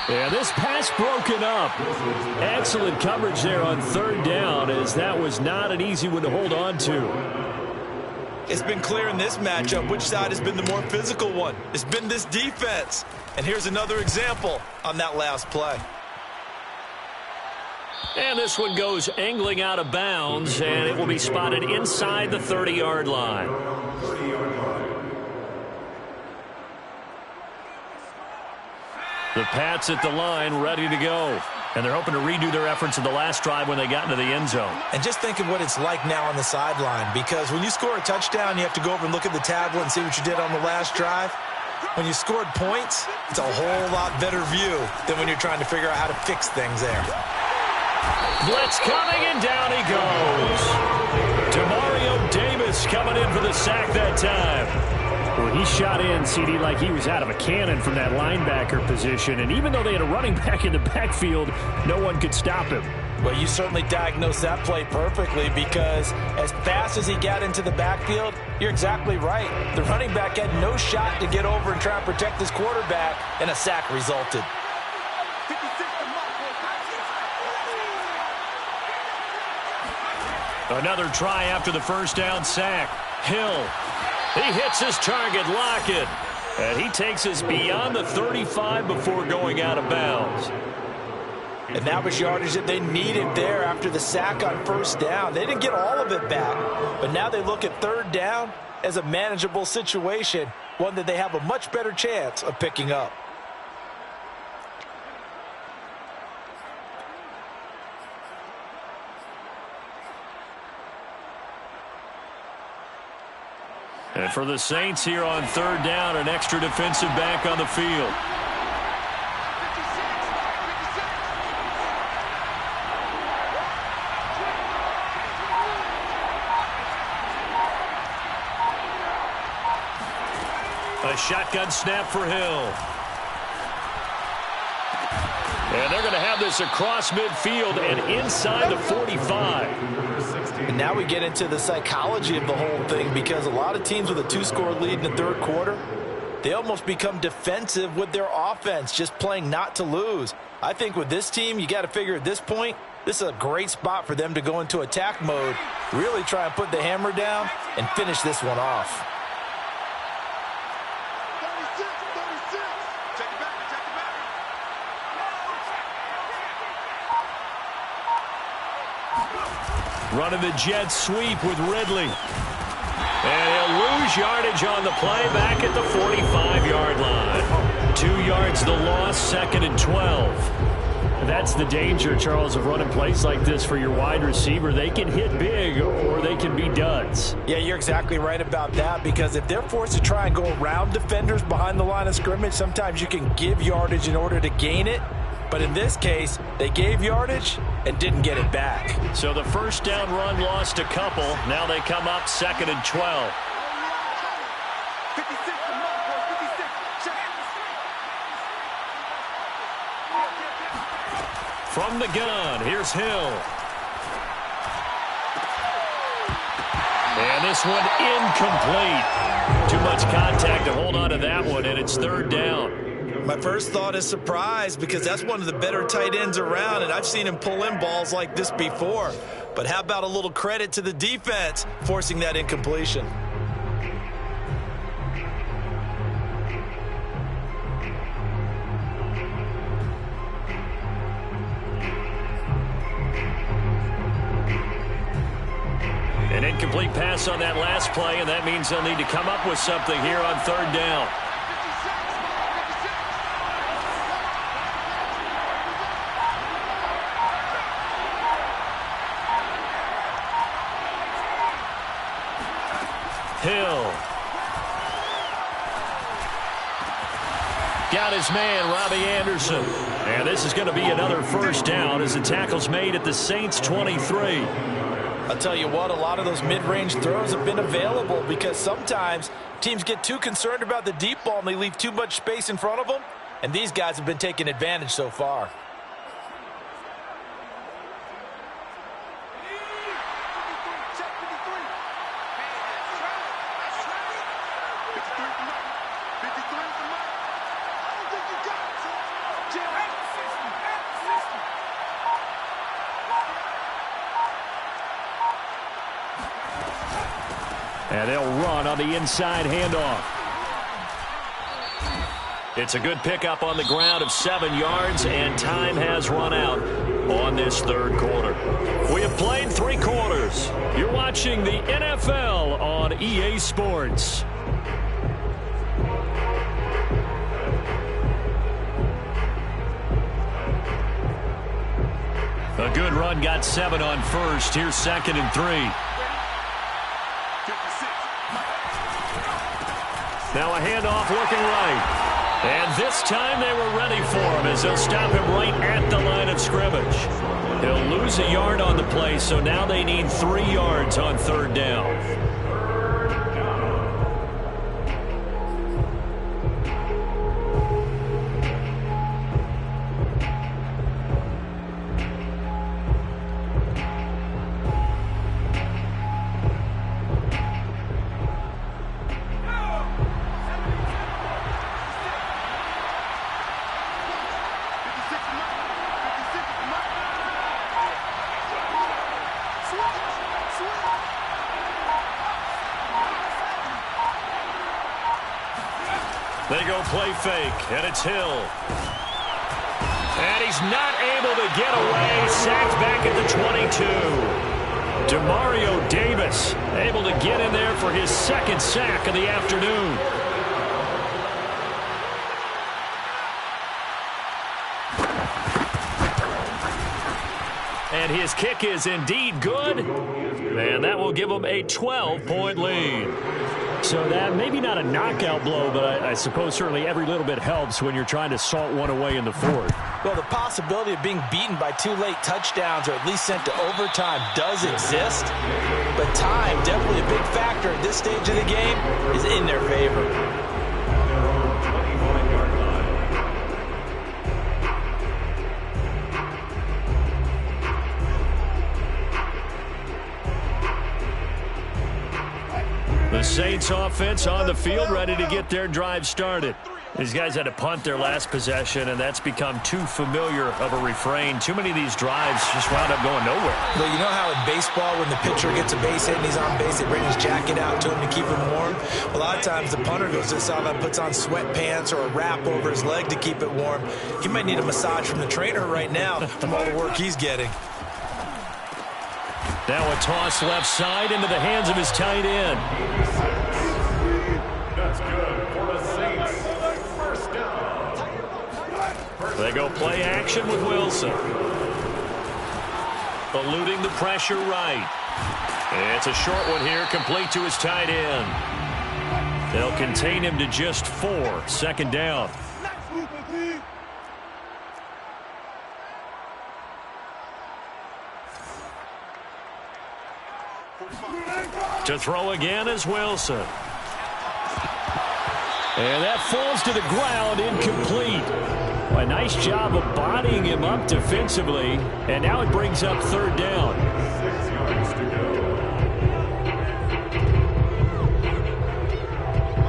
Yeah, this pass broken up. Excellent coverage there on 3rd down, as that was not an easy one to hold on to. It's been clear in this matchup which side has been the more physical one. It's been this defense. And here's another example on that last play. And this one goes angling out of bounds, and it will be spotted inside the 30-yard line. The Pats at the line, ready to go. And they're hoping to redo their efforts in the last drive when they got into the end zone. And just think of what it's like now on the sideline, because when you score a touchdown, you have to go over and look at the tablet and see what you did on the last drive. When you scored points, it's a whole lot better view than when you're trying to figure out how to fix things there. Blitz coming, and down he goes. Demario Davis coming in for the sack that time. Well, he shot in, CD, like he was out of a cannon from that linebacker position. And even though they had a running back in the backfield, no one could stop him. Well, you certainly diagnosed that play perfectly, because as fast as he got into the backfield, you're exactly right. The running back had no shot to get over and try and protect his quarterback, and a sack resulted. Another try after the 1st down sack. Hill. He hits his target, Lockett. And he takes us beyond the 35 before going out of bounds. And that was yardage that they needed there after the sack on 1st down. They didn't get all of it back, but now they look at 3rd down as a manageable situation, one that they have a much better chance of picking up. And for the Saints here on 3rd down, an extra defensive back on the field. A shotgun snap for Hill. And they're going to have this across midfield and inside the 45. And now we get into the psychology of the whole thing, because a lot of teams with a 2-score lead in the 3rd quarter, they almost become defensive with their offense, just playing not to lose. I think with this team, you got to figure at this point, this is a great spot for them to go into attack mode, really try and put the hammer down and finish this one off. Running the jet sweep with Ridley. And he'll lose yardage on the play back at the 45-yard line. 2 yards the loss, 2nd and 12. That's the danger, Charles, of running plays like this for your wide receiver. They can hit big or they can be duds. Yeah, you're exactly right about that, because if they're forced to try and go around defenders behind the line of scrimmage, sometimes you can give yardage in order to gain it. But in this case, they gave yardage and didn't get it back. So the 1st down run lost a couple. Now they come up 2nd and 12. From the gun, here's Hill. And this one incomplete. Too much contact to hold on to that one, and it's third down. My first thought is surprise, because that's one of the better tight ends around, and I've seen him pull in balls like this before. But how about a little credit to the defense forcing that incompletion? An incomplete pass on that last play, and that means they'll need to come up with something here on third down. Hill. Got his man, Robbie Anderson. And this is going to be another first down as the tackle's made at the Saints' 23. I'll tell you what, a lot of those mid-range throws have been available because sometimes teams get too concerned about the deep ball and they leave too much space in front of them, and these guys have been taking advantage so far. And they'll run on the inside handoff. It's a good pickup on the ground of 7 yards, and time has run out on this third quarter. We have played 3 quarters. You're watching the NFL on EA Sports. A good run got 7 on first. Here's 2nd and 3. Now a handoff looking right. And this time they were ready for him as they'll stop him right at the line of scrimmage. He'll lose a yard on the play, so now they need 3 yards on third down. They go play fake, and it's Hill. And he's not able to get away. Sacked back at the 22. Demario Davis able to get in there for his 2nd sack of the afternoon. And his kick is indeed good. And that will give him a 12-point lead. So that maybe not a knockout blow, but I suppose certainly every little bit helps when you're trying to salt one away in the fourth. Well, the possibility of being beaten by 2 late touchdowns or at least sent to overtime does exist. But time, definitely a big factor at this stage of the game, is in their favor. The Saints offense on the field, ready to get their drive started. These guys had to punt their last possession, and that's become too familiar of a refrain. Too many of these drives just wound up going nowhere. Well, you know how in baseball, when the pitcher gets a base hit and he's on base, they bring his jacket out to him to keep him warm? Well, a lot of times the punter goes to the sideline, puts on sweatpants or a wrap over his leg to keep it warm. He might need a massage from the trainer right now from all the work he's getting. Now a toss left side into the hands of his tight end. That's good for the Saints. First down. They go play action with Wilson. Eluding the pressure right. It's a short one here, complete to his tight end. They'll contain him to just 4. 2nd down. To throw again is Wilson. And that falls to the ground, incomplete. A nice job of bodying him up defensively. And now it brings up third down. 6 yards to go.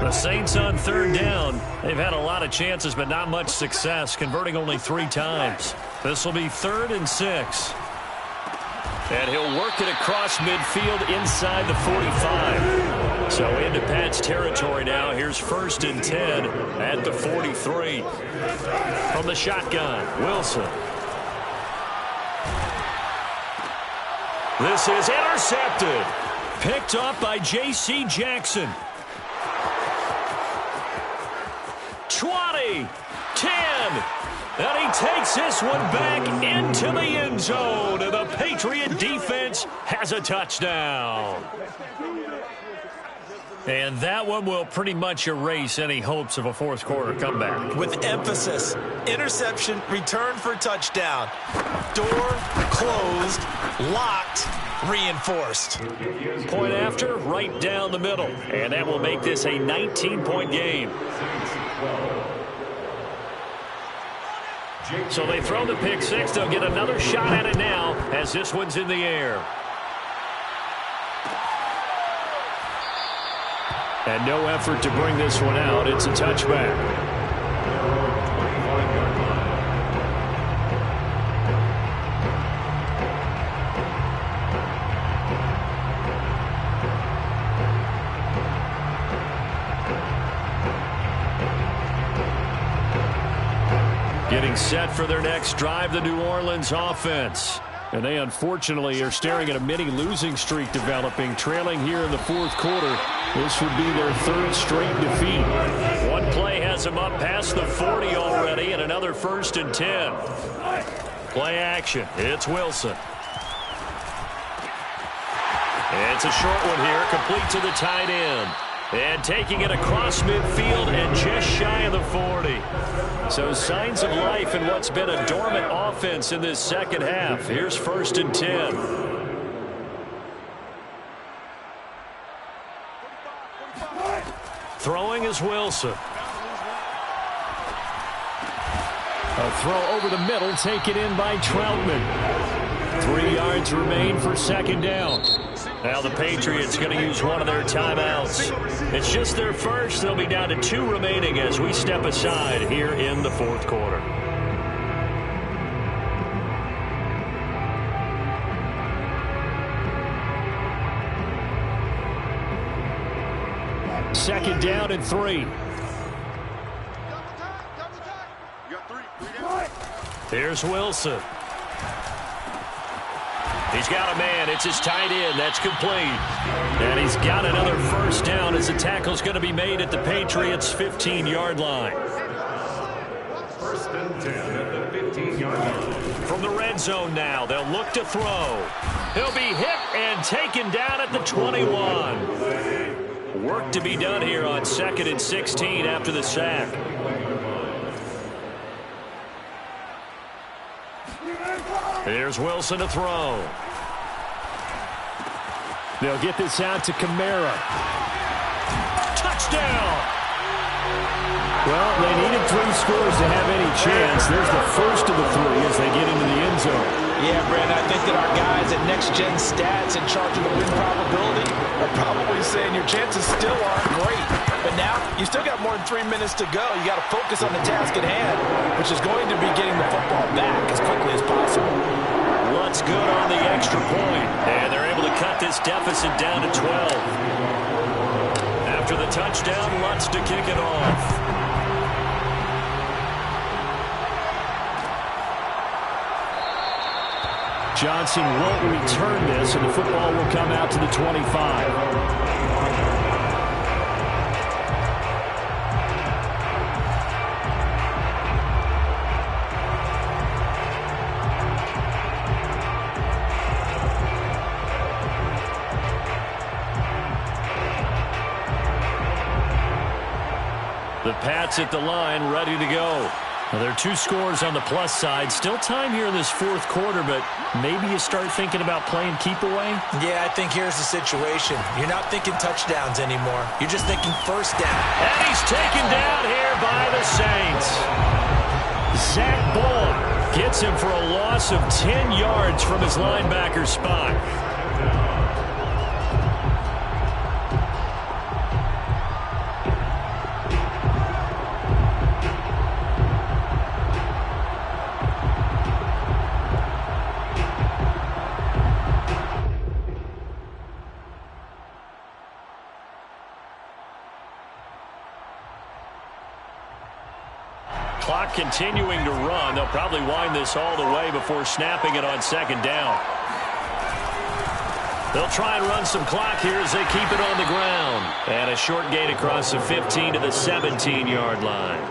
The Saints on third down. They've had a lot of chances, but not much success, converting only 3 times. This will be 3rd and 6. And he'll work it across midfield inside the 45. So into Pat's territory now. Here's 1st and 10 at the 43. From the shotgun, Wilson. This is intercepted. Picked off by J.C. Jackson. 20, 10, and he takes this one back into the end zone, and the Patriot defense has a touchdown. And that one will pretty much erase any hopes of a fourth quarter comeback. With emphasis, interception, return for touchdown. Door closed, locked, reinforced. Point after, right down the middle. And that will make this a 19-point game. So they throw the pick six. They'll get another shot at it now as this one's in the air. And no effort to bring this one out. It's a touchback. Getting set for their next drive, the New Orleans offense. And they unfortunately are staring at a mini losing streak developing, trailing here in the fourth quarter. This would be their 3rd straight defeat. One play has them up past the 40 already, and another 1st and 10. Play action. It's Wilson. It's a short one here, complete to the tight end. And taking it across midfield and just shy of the 40. So signs of life in what's been a dormant offense in this second half. Here's 1st and 10. Throwing is Wilson. A throw over the middle, taken in by Troutman. 3 yards remain for 2nd down. Now the Patriots going to use one of their timeouts. It's just their first. They'll be down to 2 remaining as we step aside here in the fourth quarter. Second down and 3. Here's Wilson. He's got a man. It's his tight end. That's complete. And he's got another 1st down as the tackle's going to be made at the Patriots' 15-yard line. 1st and 10 at the 15-yard line. From the red zone now, they'll look to throw. He'll be hit and taken down at the 21. Work to be done here on 2nd and 16 after the sack. Here's Wilson to throw. They'll get this out to Kamara. Touchdown! Well, they needed 3 scores to have any chance. There's the first of the 3 as they get into the end zone. Yeah, Brandon, I think that our guys at Next Gen Stats in charge of the win probability are probably saying your chances still aren't great. But now, you still got more than 3 minutes to go. You got to focus on the task at hand, which is going to be getting the football back as quickly as possible. Lutz good on the extra point, and they're able to cut this deficit down to 12. After the touchdown, Lutz to kick it off. Johnson won't return this, and the football will come out to the 25. The Pats at the line, ready to go. Well, there are 2 scores on the plus side. Still time here in this fourth quarter, but maybe you start thinking about playing keep away? Yeah, I think here's the situation. You're not thinking touchdowns anymore. You're just thinking 1st down. And he's taken down here by the Saints. Zach Ball gets him for a loss of 10 yards from his linebacker spot. clock continuing to run. They'll probably wind this all the way before snapping it on second down. They'll try and run some clock here as they keep it on the ground. And a short gain across the 15 to the 17-yard line.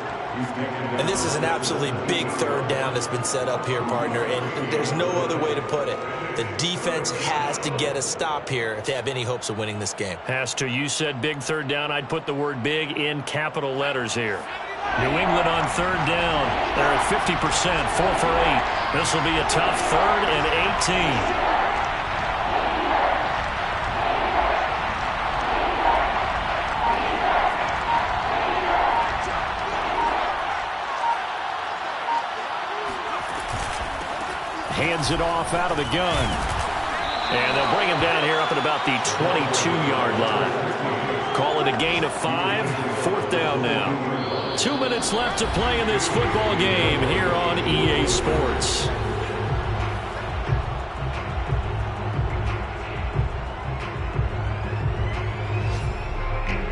And this is an absolutely big third down that's been set up here, partner, and there's no other way to put it. The defense has to get a stop here if they have any hopes of winning this game. Pastor, you said big third down. I'd put the word big in capital letters here. New England on third down. They're at 50%, 4 for 8. This will be a tough 3rd and 18. Hands it off out of the gun. And they'll bring him down here up at about the 22-yard line. Call it a gain of 5. 4th down now. 2 minutes left to play in this football game here on EA Sports.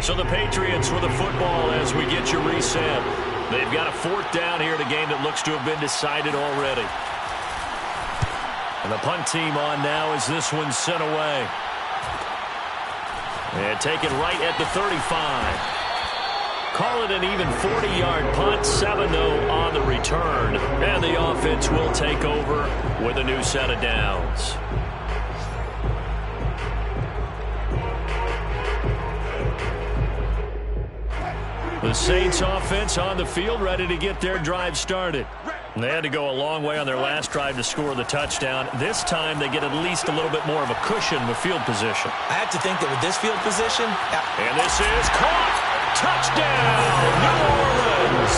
So the Patriots with the football as we get you reset. They've got a 4th down here in a game that looks to have been decided already. And the punt team on now as this one's sent away. And take it right at the 35. Call it an even 40-yard punt, 7-0 on the return. And the offense will take over with a new set of downs. The Saints offense on the field ready to get their drive started. They had to go a long way on their last drive to score the touchdown. This time they get at least a little bit more of a cushion with field position. I have to think that with this field position... And this is caught! Touchdown! New Orleans!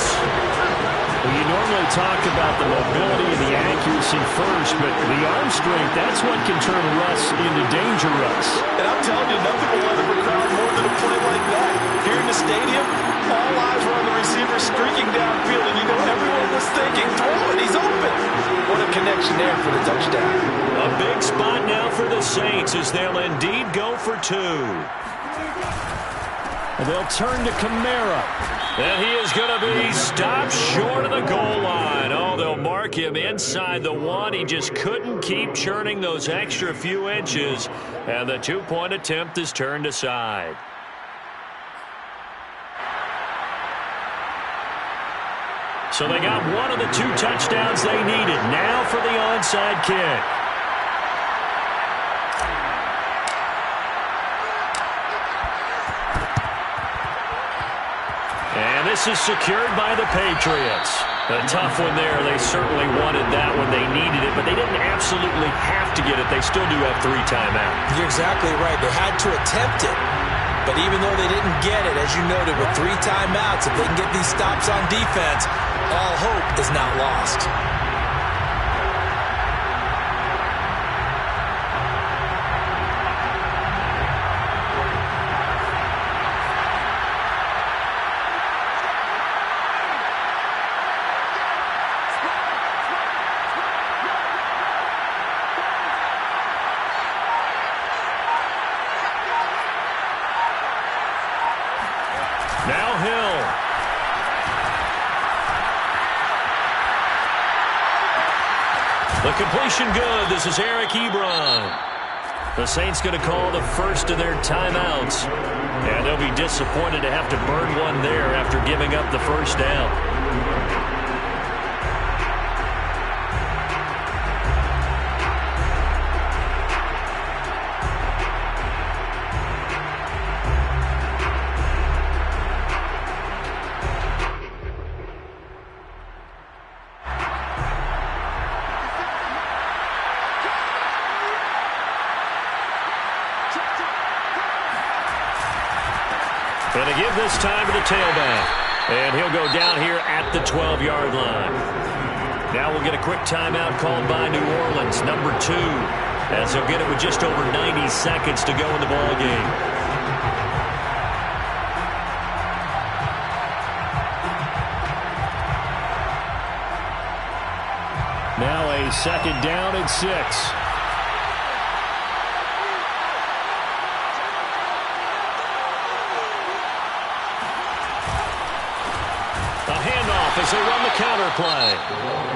Well, you normally talk about the mobility and the accuracy first, but the arm strength, that's what can turn Russ into danger Russ. And I'm telling you, nothing will let a crowd more than a play like that. Here in the stadium, all eyes were on the receiver streaking downfield, and you know everyone was thinking, throw it, he's open. What a connection there for the touchdown. A big spot now for the Saints as they'll indeed go for 2. And they'll turn to Kamara. And he is going to be stopped short of the goal line. Oh, they'll mark him inside the 1. He just couldn't keep churning those extra few inches. And the 2-point attempt is turned aside. So they got one of the 2 touchdowns they needed. Now for the onside kick. And this is secured by the Patriots. A tough one there. They certainly wanted that when they needed it, but they didn't absolutely have to get it. They still do have 3 timeouts. You're exactly right. They had to attempt it. But even though they didn't get it, as you noted, with 3 timeouts, if they can get these stops on defense, all hope is not lost. Now Hill. The completion good. This is Eric Ebron. The Saints going to call the first of their timeouts. And they'll be disappointed to have to burn one there after giving up the first down. And a give this time to the tailback. And he'll go down here at the 12-yard line. Now we'll get a quick timeout called by New Orleans, number 2, as they'll get it with just over 90 seconds to go in the ball game. Now a 2nd down and 6. MOF as they run the counter play.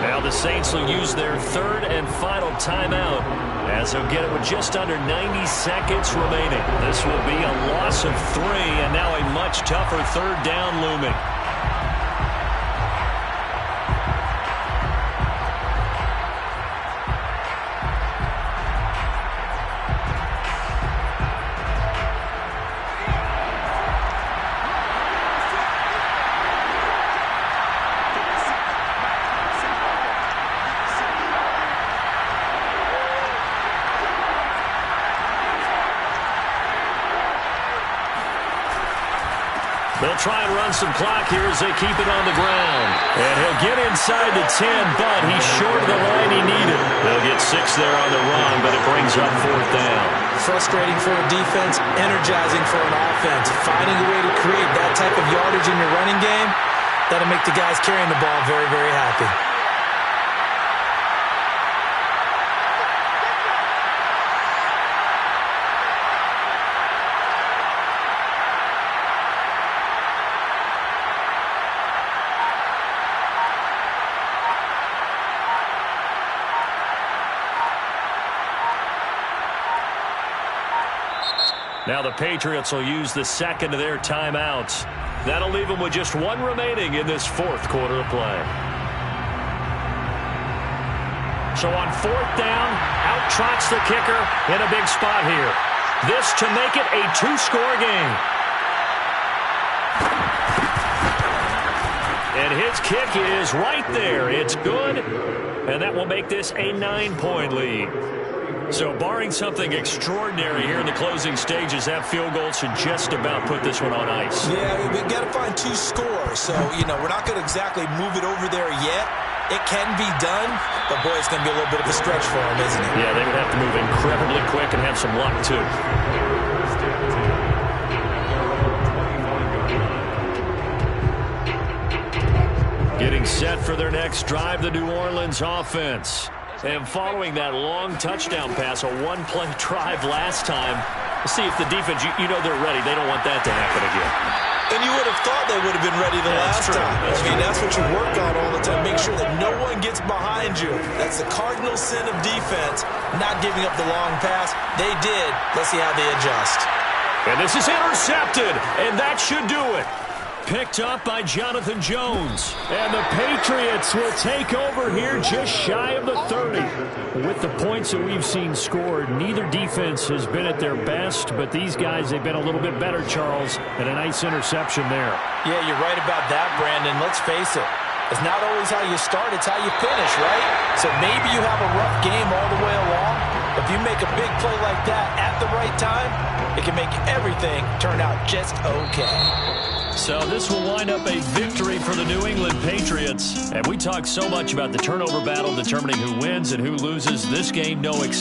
Now the Saints will use their third and final timeout as they'll get it with just under 90 seconds remaining. This will be a loss of 3 and now a much tougher third down looming. They'll try and run some clock here as they keep it on the ground. And he'll get inside the 10, but he's short of the line he needed. They'll get 6 there on the run, but it brings up 4th down. Frustrating for a defense, energizing for an offense. Finding a way to create that type of yardage in your running game, that'll make the guys carrying the ball very, very happy. Now the Patriots will use the second of their timeouts. That'll leave them with just 1 remaining in this 4th quarter of play. So on 4th down, out trots the kicker in a big spot here. This to make it a 2-score game. And his kick is right there. It's good, and that will make this a 9-point lead. So barring something extraordinary here in the closing stages, that field goal should just about put this one on ice. Yeah, we got to find 2 scores. So, we're not going to exactly move it over there yet. It can be done, but, boy, it's going to be a little bit of a stretch for them, isn't it? Yeah, they would have to move incredibly quick and have some luck, too. Getting set for their next drive, the New Orleans offense. And following that long touchdown pass, a 1-play drive last time, let's see if the defense, they're ready. They don't want that to happen again. And you would have thought they would have been ready the last time. That's what you work on all the time. Make sure that no one gets behind you. That's the cardinal sin of defense, not giving up the long pass. They did. Let's see how they adjust. And this is intercepted, and that should do it. Picked up by Jonathan Jones. And the Patriots will take over here just shy of the 30. With the points that we've seen scored, neither defense has been at their best, but these guys, they've been a little bit better, Charles, and a nice interception there. Yeah, you're right about that, Brandon. Let's face it. It's not always how you start, it's how you finish, right? So maybe you have a rough game all the way along, but if you make a big play like that at the right time, it can make everything turn out just okay. So this will wind up a victory for the New England Patriots. And we talk so much about the turnover battle determining who wins and who loses. This game, no exception.